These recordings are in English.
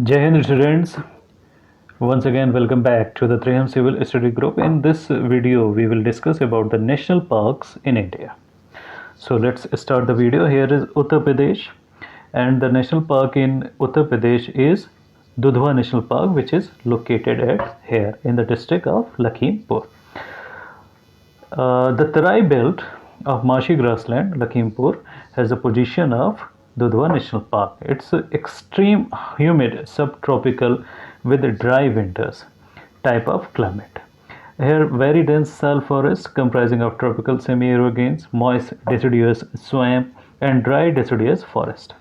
Jai Hind students, once again welcome back to the Triham Civil Study Group. In this video, we will discuss about the national parks in India. So let's start the video. Here is Uttar Pradesh, and the national park in Uttar Pradesh is Dudhwa National Park, which is located at here in the district of Lakhimpur. The Tarai belt of marshy grassland, Lakhimpur, has a position of Dudhwa National Park. It's extreme humid subtropical with dry winters type of climate. Here, very dense sal forest comprising of tropical semi-evergreens, moist deciduous swamp, and dry deciduous forest.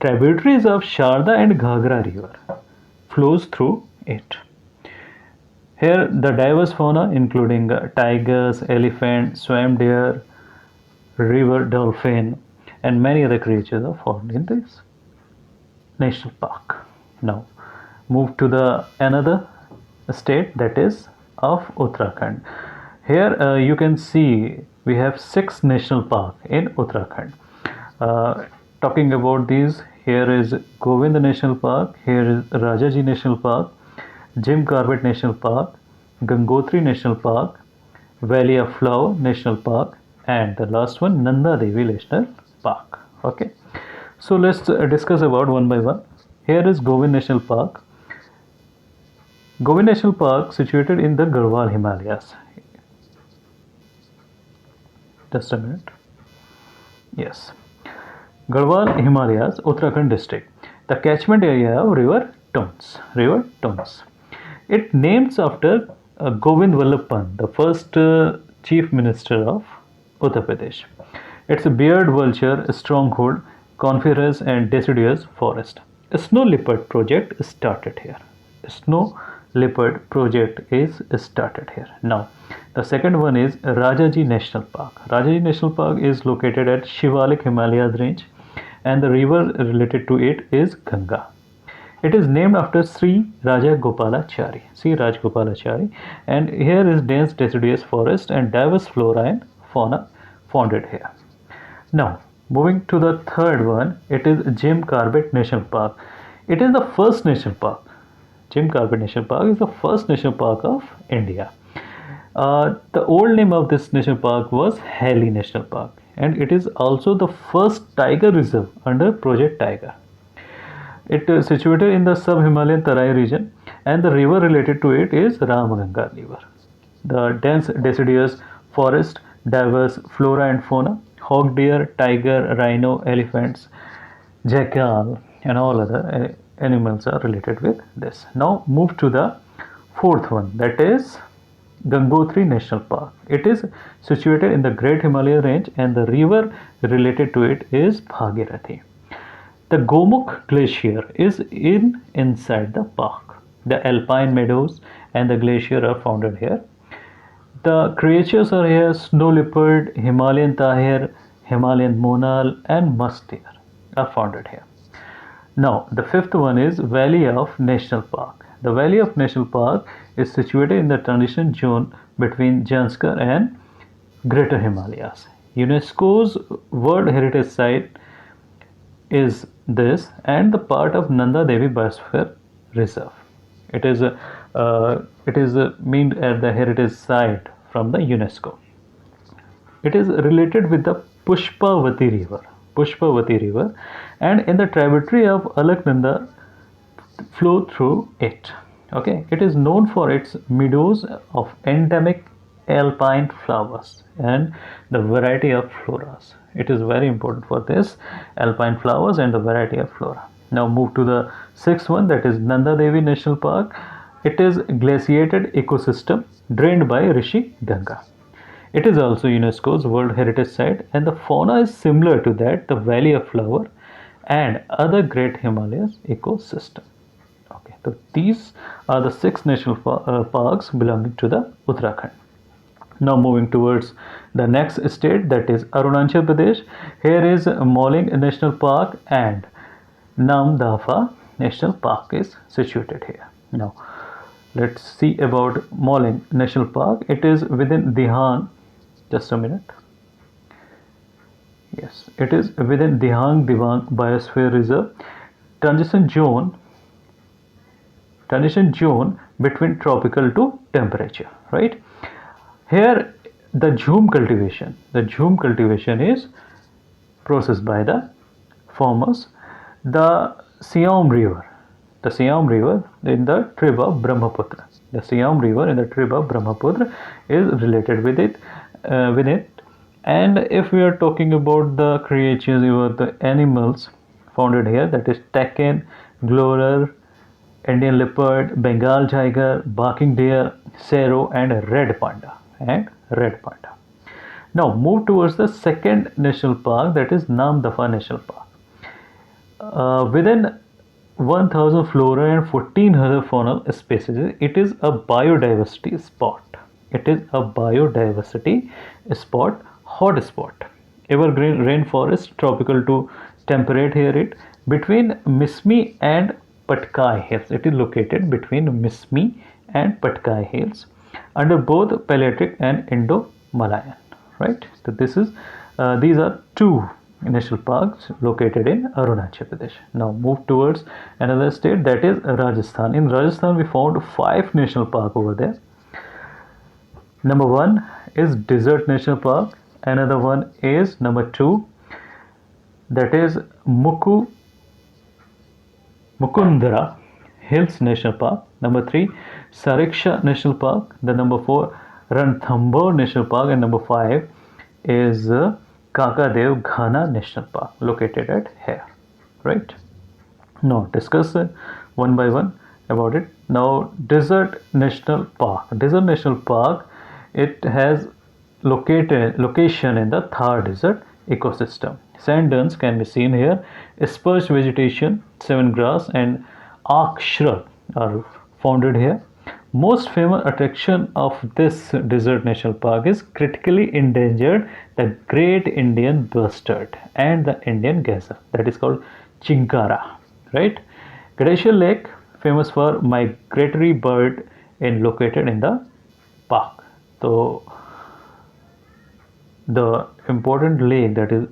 Tributaries of Sharda and Ghagra river flows through it. Here, the diverse fauna, including tigers, elephant, swamp deer, river dolphin, and many other creatures, are found in this national park. Now, move to the another state, that is of Uttarakhand. Here, you can see we have 6 national parks in Uttarakhand. Talking about these, here is Govind National Park, here is Rajaji National Park, Jim Corbett National Park, Gangotri National Park, Valley of Flower National Park, and the last one, Nanda Devi National Park. Okay, so let's discuss about one by one. Here is Govind National Park. Govind National Park, situated in the Garhwal Himalayas. Just a minute. Yes, Garhwal Himalayas, Uttarakhand district. The catchment area of River Tons. River Tons. It names after Govind Vallabh Pant, the first chief minister of Uttar Pradesh. It's a beard vulture stronghold, coniferous and deciduous forest. A snow leopard project is started here. Snow leopard project is started here. Now, the second one is Rajaji National Park. Rajaji National Park is located at Shivalik Himalayas range, and the river related to it is Ganga. It is named after Sri Raja Gopalachari, Sri Raj Gopalachari, and here is dense deciduous forest and diverse flora and fauna founded here. Now, moving to the third one, it is Jim Corbett National Park. It is the first national park. Jim Corbett National Park is the first national park of India. The old name of this national park was Hali National Park, and it is also the first tiger reserve under Project Tiger. It is situated in the sub-Himalayan Tarai region, and the river related to it is Ramganga river. The dense deciduous forest, diverse flora and fauna, hog deer, tiger, rhino, elephants, jackal, and all other animals are related with this. Now move to the fourth one, that is Gangotri National Park. It is situated in the Great Himalaya range, and the river related to it is Bhagirathi. The Gomukh Glacier is inside the park. The alpine meadows and the glacier are founded here. The creatures are here: snow leopard, Himalayan tahir, Himalayan monal, and musk deer are founded here. Now, the fifth one is Valley of National Park. The Valley of National Park is situated in the transition zone between Janskar and Greater Himalayas. UNESCO's World Heritage Site is this, and the part of Nanda Devi Biosphere Reserve. It is meant at the heritage site from the UNESCO. It is related with the Pushpavati River, and in the tributary of Alaknanda flow through it. Okay, it is known for its meadows of endemic alpine flowers and the variety of floras. It is very important for this alpine flowers and the variety of flora. Now move to the sixth one, that is Nanda Devi National Park. It is glaciated ecosystem drained by Rishi Ganga. It is also UNESCO's World Heritage Site, and the fauna is similar to that, the Valley of Flower and other Great Himalayas ecosystem. Okay, so these are the 6 national parks belonging to the Uttarakhand. Now moving towards the next state, that is Arunachal Pradesh. Here is Moling National Park and Namdapha National Park is situated here. Now let's see about Moling National Park. It is within Dihang. Just a minute. Yes, it is within Dihang Dibang Biosphere Reserve transition zone transition zone between tropical to temperature, right? Here the jhum cultivation is processed by the farmers. The Siam River in the tribe of Brahmaputra. The Siam River in the tribe of Brahmaputra is related with it. And if we are talking about the creatures or the animals founded here, that is takin, glorer, Indian leopard, Bengal tiger, barking deer, sero, and red panda. Now move towards the second national park, that is Namdapha National Park. Within 1000 flora and 14 other faunal species, it is a biodiversity spot. Hotspot. Evergreen rainforest, tropical to temperate here it between Mismi and Patkai Hills. It is located between Mismi and Patkai Hills under both Palearctic and Indo-Malayan. Right. So these are two national parks located in Arunachal Pradesh. Now move towards another state, that is Rajasthan. In Rajasthan we found 5 national parks over there. Number 1 is Desert National Park. Another one is number 2, that is Mukundra Hills National Park. Number 3, Sariksha National Park. The number 4, Ranthambore National Park, and number 5 is Kakadev Ghana National Park, located at here. Right. Now discuss one by one about it. Now Desert National Park. It has location in the Thar Desert ecosystem. Sand dunes can be seen here. Spurge vegetation, seven grass, and arc shrub are founded here. Most famous attraction of this desert national park is critically endangered the Great Indian Bustard and the Indian gazelle, that is called Chinkara. Right? Glacier Lake, famous for migratory bird, and located in the park. So the important lake that is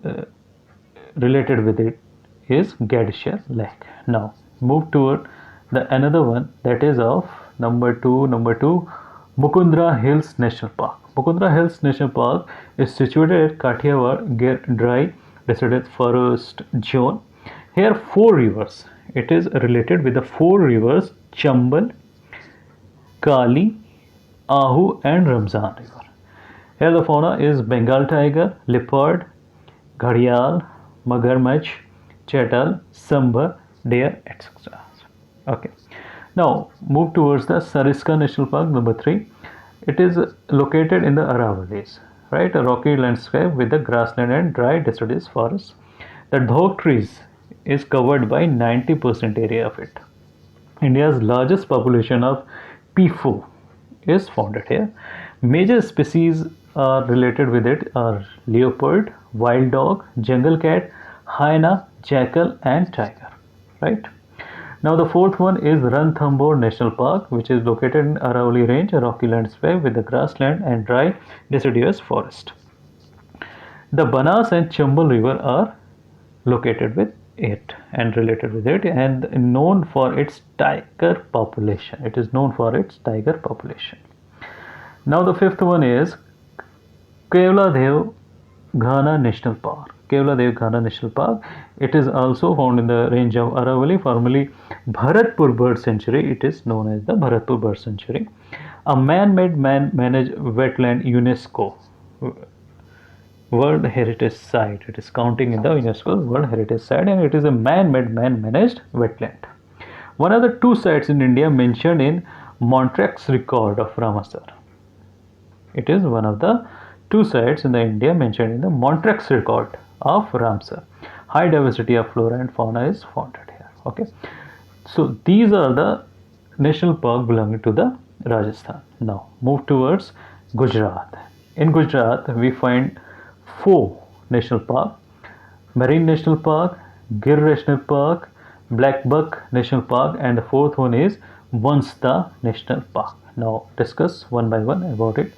related with it is Glacier Lake. Now move toward the another one, that is of number two, Mukundra Hills National Park. Mukundra Hills National Park is situated at Kathiawar dry deciduous forest zone. Here 4 rivers. It is related with the 4 rivers Chambal, Kali, Ahu, and Ramzan river. Here the fauna is Bengal tiger, leopard, gharial, magarmach, chetal, sambar, deer, etc. Okay. Now move towards the Sariska National Park, number 3. It is located in the Aravallis, right? A rocky landscape with the grassland and dry deciduous forests. The dhok trees is covered by 90% area of it. India's largest population of PIFO is founded here. Major species are related with it are leopard, wild dog, jungle cat, hyena, jackal, and tiger. Right? Now the 4th one is Ranthambore National Park, which is located in Aravalli Range, a rocky landscape with the grassland and dry deciduous forest. The Banas and Chambal River are located with it and related with it, and known for its tiger population. It is known for its tiger population. Now the 5th one is Kevladev Ghana National Park. Kevladev Ghana National Park. It is also found in the range of Aravalli, formerly Bharatpur Bird Sanctuary. It is known as the Bharatpur Bird Sanctuary. A man-made, man-managed wetland, UNESCO World Heritage Site. It is counting in the UNESCO World Heritage Site, and it is a man-made, man-managed wetland. One of the 2 sites in India mentioned in Montrachet's record of Ramsar. It is one of the 2 sites in the India mentioned in the Montrachet's record of Ramsar. High diversity of flora and fauna is founded here. Okay, so these are the national park belonging to the Rajasthan. Now move towards Gujarat. In Gujarat we find 4 national park: Marine National Park, Gir National Park, Black Buck National Park, and the 4th one is Vansta National Park. Now discuss one by one about it.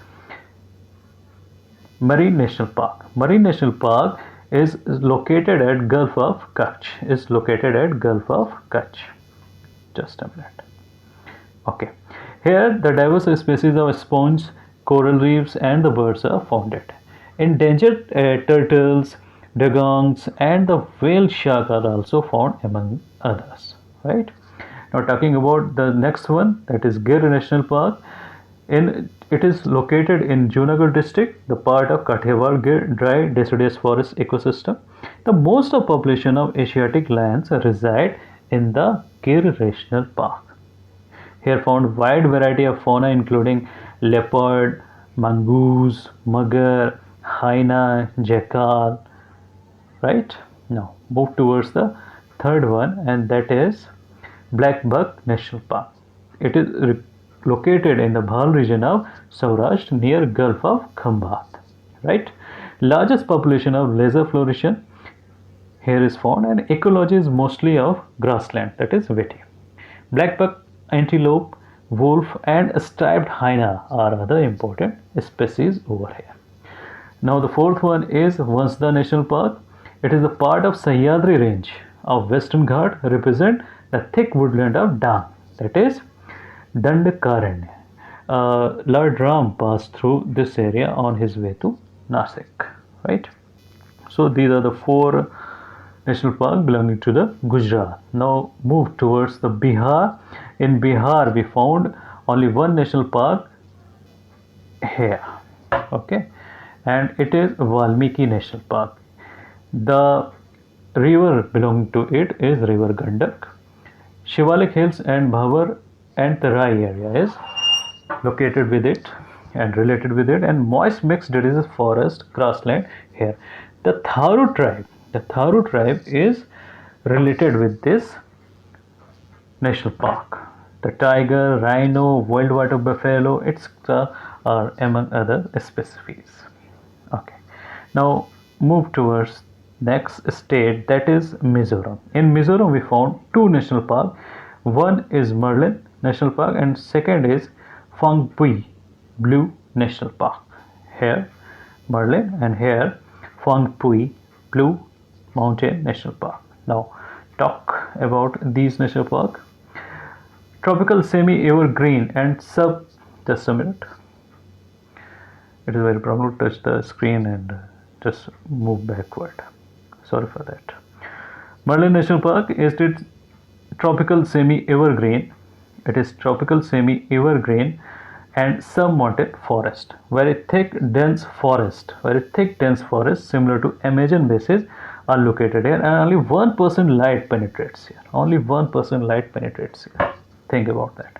Marine National Park. Marine National Park is located at Gulf of Kutch. Just a minute. Okay, here the diverse species of sponge, coral reefs, and the birds are founded. Endangered turtles, dugongs, and the whale shark are also found among others. Right now, talking about the next one, that is Gir National Park. It is located in Junagadh district, the part of Kathiawar Gir dry deciduous forest ecosystem. The most of population of Asiatic lions reside in the Gir National Park. Here found wide variety of fauna including leopard, mongoose, mugger, hyena, jackal. Right now, move towards the third one, and that is Black Buck National Park. It is located in the Bhal region of Saurashtra near Gulf of Khambat. Right, largest population of laser flourishing here is found, and ecology is mostly of grassland, that is wetty. Black buck, antelope, wolf, and striped hyena are other important species over here. Now the fourth one is Vansda National Park. It is a part of Sahyadri range of Western Ghat, represent the thick woodland of Dang, that is Dandakaranya. Lord Ram passed through this area on his way to Nasik, right? So these are the four national park belonging to the Gujarat. Now move towards the Bihar. In Bihar we found only one national park here. Okay, and it is Valmiki National Park. The river belonging to it is River Gandak. Shivalik Hills and Bhavar and Tarai area is located with it and related with it, and moist mixed deciduous forest grassland here. The Tharu tribe is related with this national park. The tiger, rhino, wild water buffalo, etc. are among other species. Okay, now move towards next state, that is Mizoram. In Mizoram we found two national parks. One is Merlin National Park and second is Phang Blue National Park. Here Merlin and here Phang Blue Mountain National Park. Now talk about these national parks. Tropical semi-evergreen and just a minute. It is very problem to touch the screen and just move backward. Sorry for that. Merlin National Park is tropical semi-evergreen. It is tropical semi-evergreen and sub-mountain forest. Very thick dense forest similar to Amazon basin are located here, and only 1% light penetrates here. Only 1% light penetrates here. Think about that.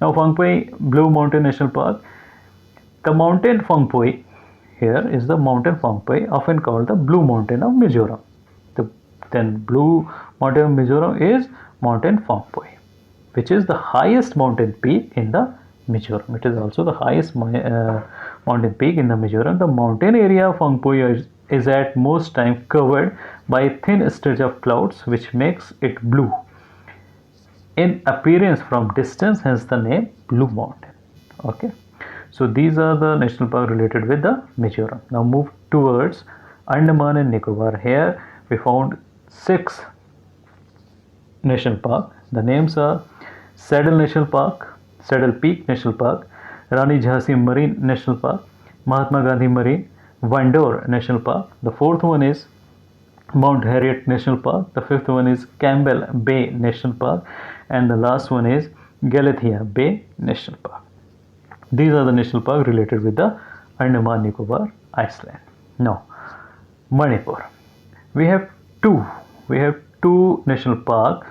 Now Phang Blue Mountain National Park. The mountain Phang here is the mountain Phang often called the Blue Mountain of Mizoram. Then Blue Mountain of Mizoram is Mountain Phang which is the highest mountain peak in the Mizoram. It is also the highest mountain peak in the Mizoram. The mountain area of Phang is at most time covered by a thin stretch of clouds which makes it blue in appearance from distance, hence the name Blue Mountain. Okay, so these are the national park related with the Mizoram. Now move towards Andaman and Nicobar. Here we found 6 national park. The names are Saddle National Park, Saddle Peak National Park, Rani Jhansi Marine National Park, Mahatma Gandhi Marine, Vandor National Park. The fourth one is Mount Harriet National Park. The fifth one is Campbell Bay National Park, and the last one is Galathea Bay National Park. These are the national parks related with the Andaman Nicobar Island. Now Manipur. We have two national parks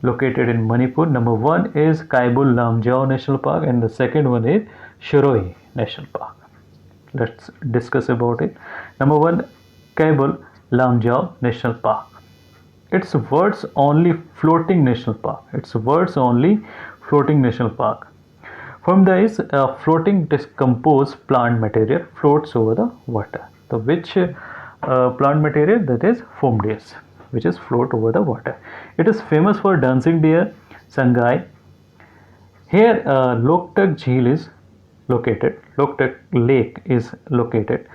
located in Manipur. Number one is Kaibul Lamjao National Park and the second one is Shiroi National Park. Let's discuss about it. Number one, Kaibul Lamjao National Park. It's words only floating national park. From this floating decomposed plant material floats over the water. The which plant material? That is Fumdius, which is float over the water. It is famous for dancing deer, Sangai. Here Loktak Jheel is located. Loktak Lake is located.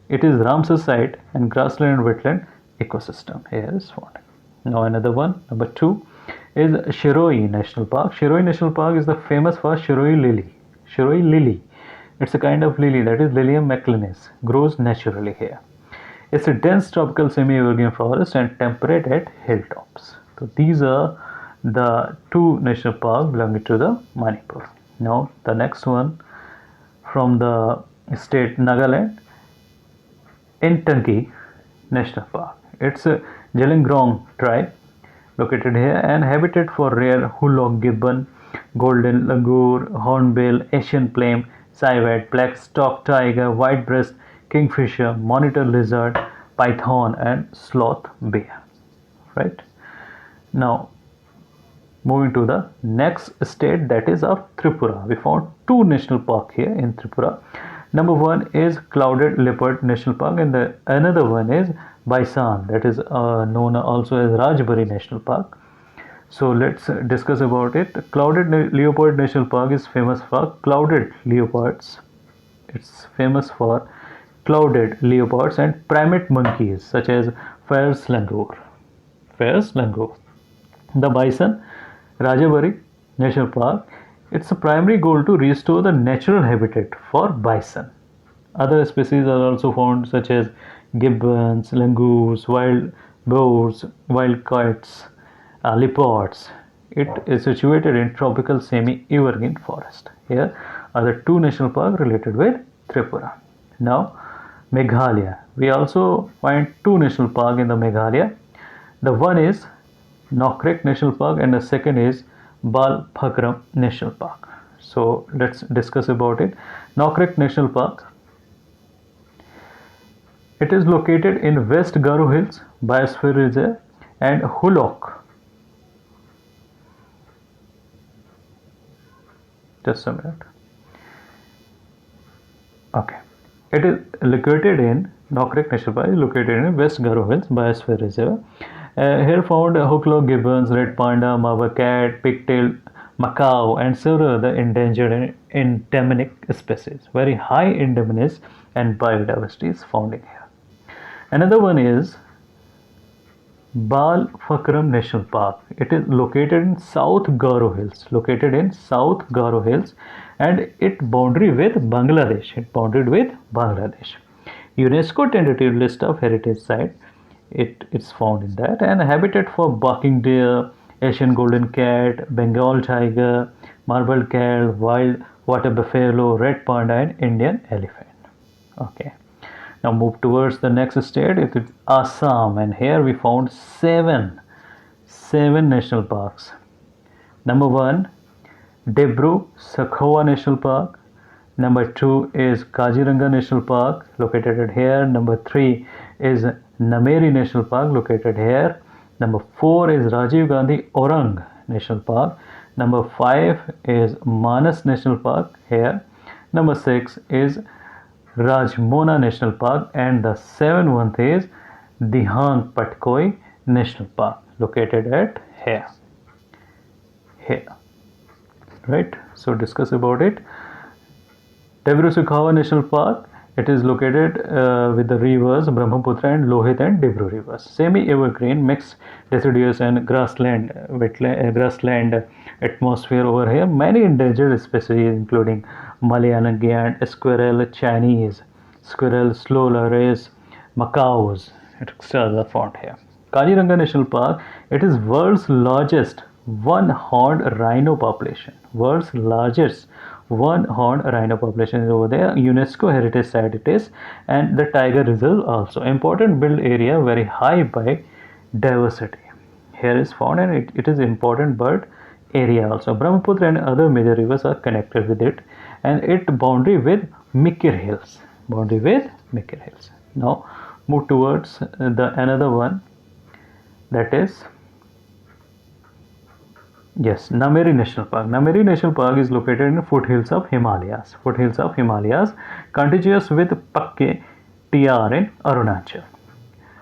It is Ramsar site and grassland and wetland ecosystem here is found. Now another one, number 2, is Shiroi National Park. Shiroi National Park is the famous for Shiroi lily. Shiroi lily. It's a kind of lily, that is Lilium maclinis, grows naturally here. It's a dense tropical semi-evergreen forest and temperate at hilltops. So these are the two national parks belonging to the Manipur. Now the next one from the state Nagaland, Entanki National Park. It's a Jelingrong tribe located here and habitat for rare Hulok gibbon, golden langur, hornbill, Asian flame, civet, black stalk tiger, white breast kingfisher, monitor lizard, python and sloth bear. Right? Now moving to the next state, that is of Tripura. We found two national parks here in Tripura. Number one is Clouded Leopard National Park and the another one is Baisan, that is known also as Rajbari National Park. So let's discuss about it. Clouded Leopard National Park is famous for clouded leopards. It's famous for clouded leopards and primate monkeys such as Fierce langur. Fierce langur. The bison, Rajabari National Park, its primary goal to restore the natural habitat for bison. Other species are also found such as gibbons, langurs, wild boars, wild kites, leopards. It is situated in tropical semi-evergreen forest. Here are the two national parks related with Tripura. Now Meghalaya. We also find two national parks in the Meghalaya. The one is Nokrek National Park and the second is Bal Phakram National Park. So let's discuss about it. Nokrek National Park. It is located in West Garo Hills Biosphere Reserve and Hulok. Just a minute. Okay. It is located in Nokrek National Park is located in West Garo Hills Biosphere Reserve. Here found hooklock gibbons, red panda, marva cat, pigtail macaw, and several other endangered and endemic species. Very high endemism and biodiversity is found in here. Another one is Bal Phakram National Park. It is located in South Garo Hills. Located in South Garo Hills, and it boundary with Bangladesh. It bounded with Bangladesh. UNESCO tentative list of heritage site. It's found in that, and habitat for barking deer, Asian golden cat, Bengal tiger, marble cat, wild water buffalo, red panda, and Indian elephant. Okay. Now move towards the next state. It is Assam, and here we found seven national parks. Number one, Debru Sakhowa National Park. Number two is Kaziranga National Park, located here. Number three is Nameri National Park, located here. Number four is Rajiv Gandhi Orang National Park. Number five is Manas National Park here. Number six is Rajmona National Park, and the seventh one is Dihang Patkoi National Park, located at here. Right, so discuss about it. Debru Sakhowa National Park, it is located with the rivers Brahmaputra and Lohit and Debru rivers. Semi-evergreen, mixed deciduous and grassland atmosphere over here. Many endangered species including Malayalam giant, squirrel, Chinese squirrel, slow loris, macaws, etc. are found here. Kaziranga National Park, it is world's largest one-horned rhino population. World's largest one-horned rhino population is over there. UNESCO heritage site it is, and the tiger reserve also. Important build area, very high by diversity. Here is found, and it is important bird area also. Brahmaputra and other major rivers are connected with it, and it boundary with Mikir Hills. Now move towards the another one, that is Nameri National Park. Nameri National Park is located in foothills of Himalayas. Contiguous with Pakke TR in Arunachal.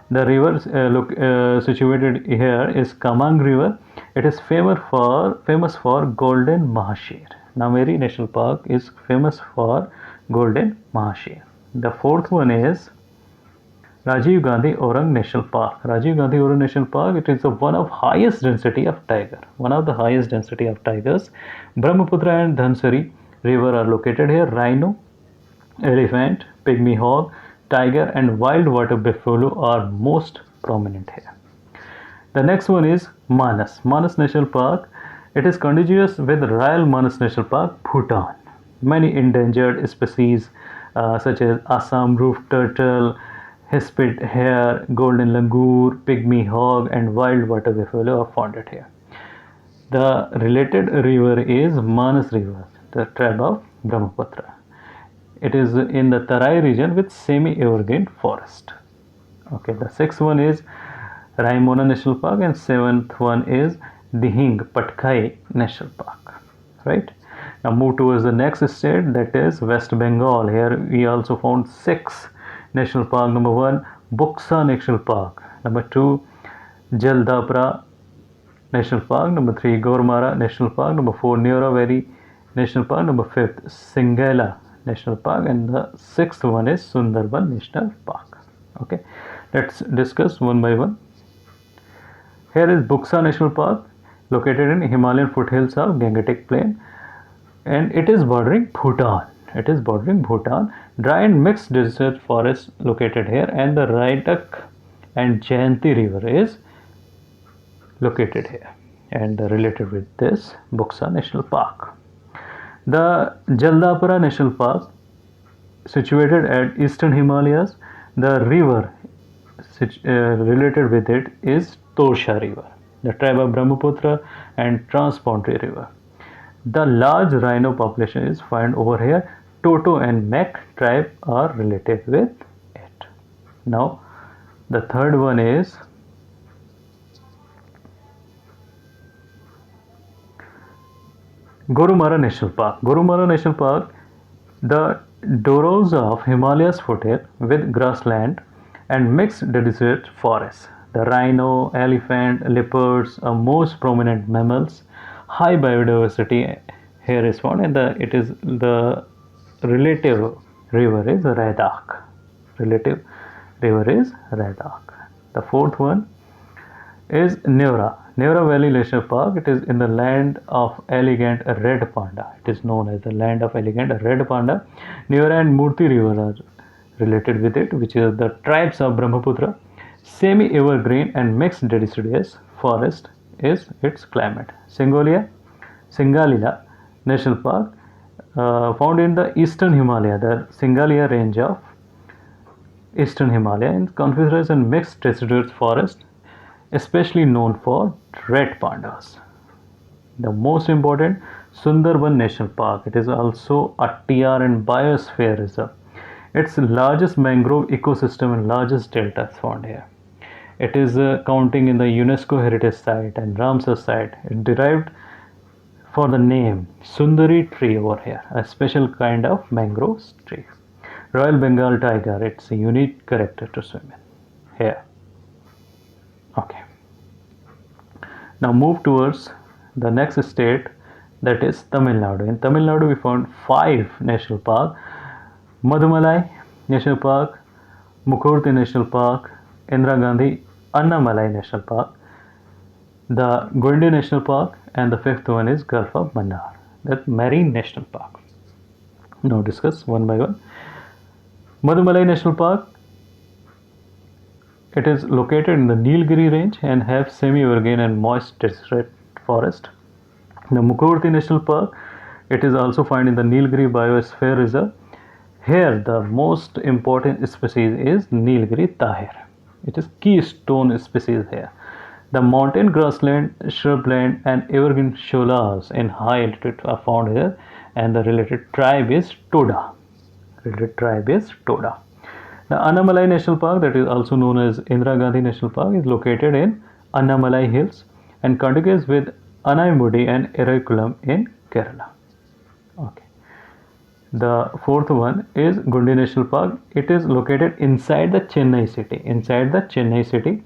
The river situated here is Kamang River. It is famous for golden mahashir. Nameri National Park is famous for golden mahashir. The fourth one is Rajiv Gandhi Orang National Park. Rajiv Gandhi Orang National Park, it is one of highest density of tiger. One of the highest density of tigers. Brahmaputra and Dhansari river are located here. Rhino, elephant, pygmy hog, tiger and wild water buffalo are most prominent here. The next one is Manas. Manas National Park. It is contiguous with Royal Manas National Park, Bhutan. Many endangered species such as Assam roof turtle, hispid hare, golden langur, pygmy hog, and wild water buffalo are found here. The related river is Manas River, the tribe of Brahmaputra. It is in the Tarai region with semi-evergreen forest. Okay, the sixth one is Raimona National Park, and seventh one is Dihing Patkai National Park. Right. Now move towards the next state, that is West Bengal. Here we also found 6 national park. Number 1, Buksa National Park. Number 2, Jaldapra National Park. Number 3, Gormara National Park. Number 4, Neora Valley National Park. Number 5th, Singela National Park, and the 6th one is Sundarban National Park. Okay, let's discuss one by one. Here is Buksa National Park, located in Himalayan foothills of Gangetic Plain, and it is bordering Bhutan. It is bordering Bhutan. Dry and mixed desert forest located here, and the Raidak and Jayanti river is located here and related with this Buksa National Park. The Jaldapara National Park, situated at eastern Himalayas. The river related with it is Torsha River, the tribe of Brahmaputra and Transpontory River. The large rhino population is found over here. Toto and Mek tribe are related with it. Now, the third one is Gorumara National Park. Gorumara National Park, the Doros of Himalayas foothill with grassland and mixed desert forests. The rhino, elephant, leopards are most prominent mammals. High biodiversity here is found, and the relative river is Raidak. Relative river is Raidak. The fourth one is Neora Valley National Park. It is in the land of elegant red panda. It is known as the land of elegant red panda. Neora and Murti river are related with it, which is the tribes of Brahmaputra. Semi-evergreen and mixed deciduous forest is its climate. Singalila National Park, found in the eastern Himalaya, the Singalia range of eastern Himalaya, in coniferous and mixed deciduous forest, especially known for red pandas. The most important, Sundarban National Park. It is also a TR and biosphere reserve. Its largest mangrove ecosystem and largest delta is found here. It is counting in the UNESCO Heritage Site and Ramsar Site. It derived for the name Sundari tree over here, a special kind of mangrove tree. Royal Bengal tiger, it's a unique character to swim in here. Okay. Now move towards the next state, that is Tamil Nadu. In Tamil Nadu we found 5 national parks: Madhumalai National Park, Mukurti National Park, Indira Gandhi Annamalai National Park, the Gondi National Park, and the 5th one is Gulf of Mannar, that Marine National Park. Now discuss one by one. Madhumalai National Park, it is located in the Nilgiri range and have semi-evergreen and moist desert forest. The Mukurti National Park, it is also found in the Nilgiri Biosphere Reserve. Here the most important species is Nilgiri Tahir. It is keystone species here. The mountain grassland, shrubland and evergreen sholas in high altitude are found here, and the related tribe is Toda. The Annamalai National Park, that is also known as Indira Gandhi National Park, is located in Annamalai Hills and contiguous with Anaimudi and Ernakulam in Kerala. Okay. The 4th one is Gondi National Park. It is located inside the Chennai city.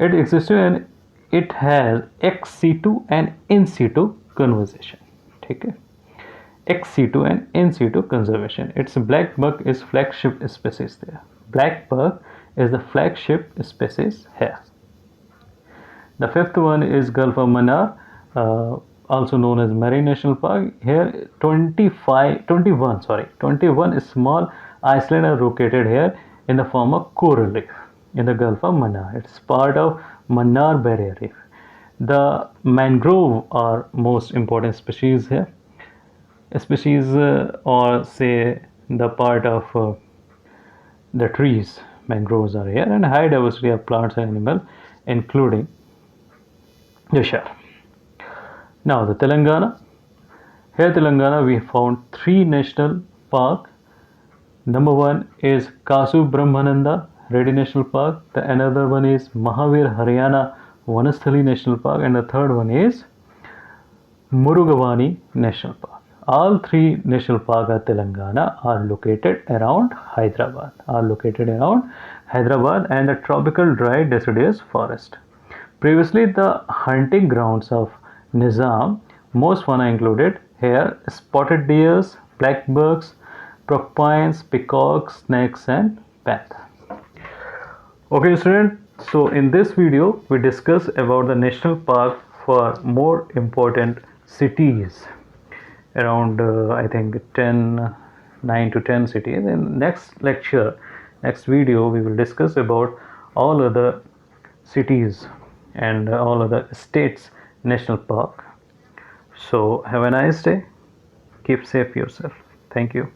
It exists and it has ex situ and in situ conservation. Okay. Ex situ and in situ conservation. Its black buck is flagship species there. Black buck is the flagship species here. The fifth one is Gulf of Mannar, also known as Marine National Park. Here 21 small islands are located here in the form of coral reef in the Gulf of Mannar. It's part of Mannar Barrier Reef. The mangrove are most important species here. Species or say the part of the trees, mangroves are here, and high diversity of plants and animals, including the shell. Now the Telangana. Here Telangana we found 3 national parks. Number 1 is Kasu Brahmananda Reddy National Park. The another one is Mahavir Haryana Vanasthali National Park, and the third one is Murugavani National Park. All 3 national parks of Telangana are located around Hyderabad. And the tropical dry deciduous forest. Previously, the hunting grounds of Nizam, most fauna included here spotted deers, blackbucks, porcupines, peacocks, snakes, and panther. Okay, student. So in this video, we discuss about the national park for more important cities. Around I think 9 to 10 cities. In next lecture, next video, we will discuss about all other cities and all other states national park. So have a nice day. Keep safe yourself. Thank you.